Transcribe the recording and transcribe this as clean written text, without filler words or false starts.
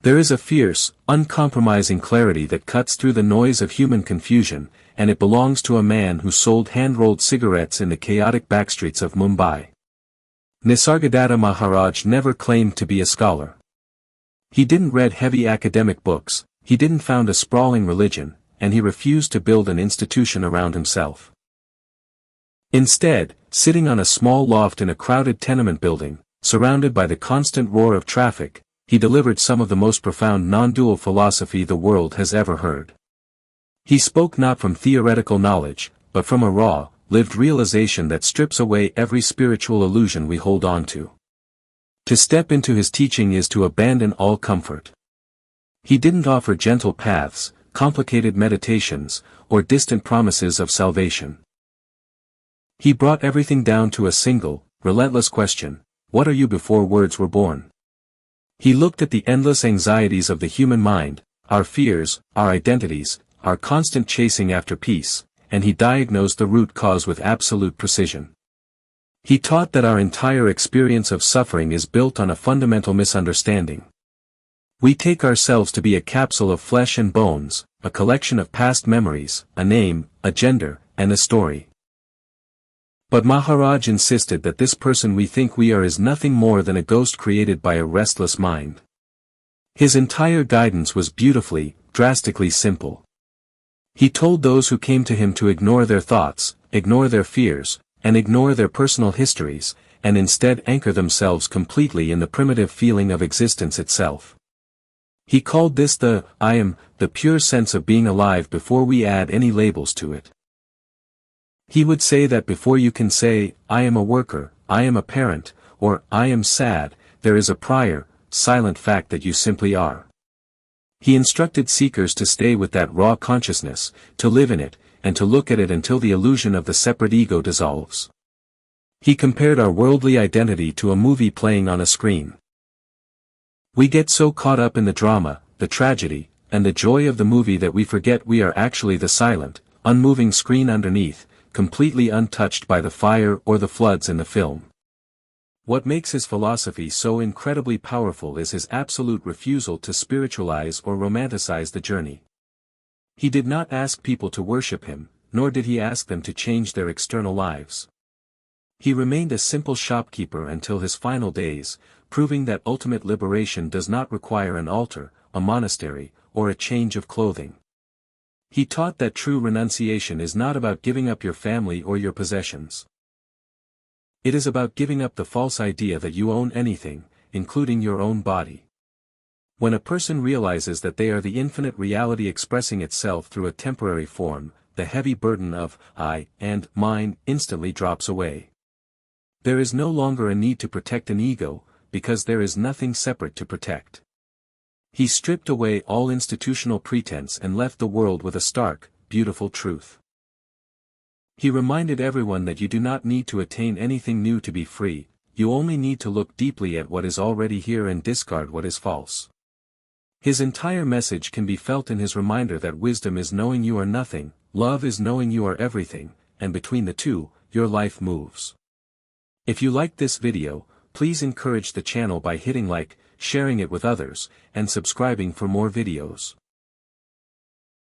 There is a fierce, uncompromising clarity that cuts through the noise of human confusion, and it belongs to a man who sold hand-rolled cigarettes in the chaotic backstreets of Mumbai. Nisargadatta Maharaj never claimed to be a scholar. He didn't read heavy academic books, he didn't found a sprawling religion, and he refused to build an institution around himself. Instead, sitting on a small loft in a crowded tenement building, surrounded by the constant roar of traffic, he delivered some of the most profound non-dual philosophy the world has ever heard. He spoke not from theoretical knowledge, but from a raw, lived realization that strips away every spiritual illusion we hold on to. To step into his teaching is to abandon all comfort. He didn't offer gentle paths, complicated meditations, or distant promises of salvation. He brought everything down to a single, relentless question: what are you before words were born? He looked at the endless anxieties of the human mind, our fears, our identities, our constant chasing after peace, and he diagnosed the root cause with absolute precision. He taught that our entire experience of suffering is built on a fundamental misunderstanding. We take ourselves to be a capsule of flesh and bones, a collection of past memories, a name, a gender, and a story. But Maharaj insisted that this person we think we are is nothing more than a ghost created by a restless mind. His entire guidance was beautifully, drastically simple. He told those who came to him to ignore their thoughts, ignore their fears, and ignore their personal histories, and instead anchor themselves completely in the primitive feeling of existence itself. He called this the I am, the pure sense of being alive before we add any labels to it. He would say that before you can say, I am a worker, I am a parent, or I am sad, there is a prior, silent fact that you simply are. He instructed seekers to stay with that raw consciousness, to live in it, and to look at it until the illusion of the separate ego dissolves. He compared our worldly identity to a movie playing on a screen. We get so caught up in the drama, the tragedy, and the joy of the movie that we forget we are actually the silent, unmoving screen underneath, completely untouched by the fire or the floods in the film. What makes his philosophy so incredibly powerful is his absolute refusal to spiritualize or romanticize the journey. He did not ask people to worship him, nor did he ask them to change their external lives. He remained a simple shopkeeper until his final days, proving that ultimate liberation does not require an altar, a monastery, or a change of clothing. He taught that true renunciation is not about giving up your family or your possessions. It is about giving up the false idea that you own anything, including your own body. When a person realizes that they are the infinite reality expressing itself through a temporary form, the heavy burden of I and mine instantly drops away. There is no longer a need to protect an ego, because there is nothing separate to protect. He stripped away all institutional pretense and left the world with a stark, beautiful truth. He reminded everyone that you do not need to attain anything new to be free, you only need to look deeply at what is already here and discard what is false. His entire message can be felt in his reminder that wisdom is knowing you are nothing, love is knowing you are everything, and between the two, your life moves. If you liked this video, please encourage the channel by hitting like, sharing it with others, and subscribing for more videos.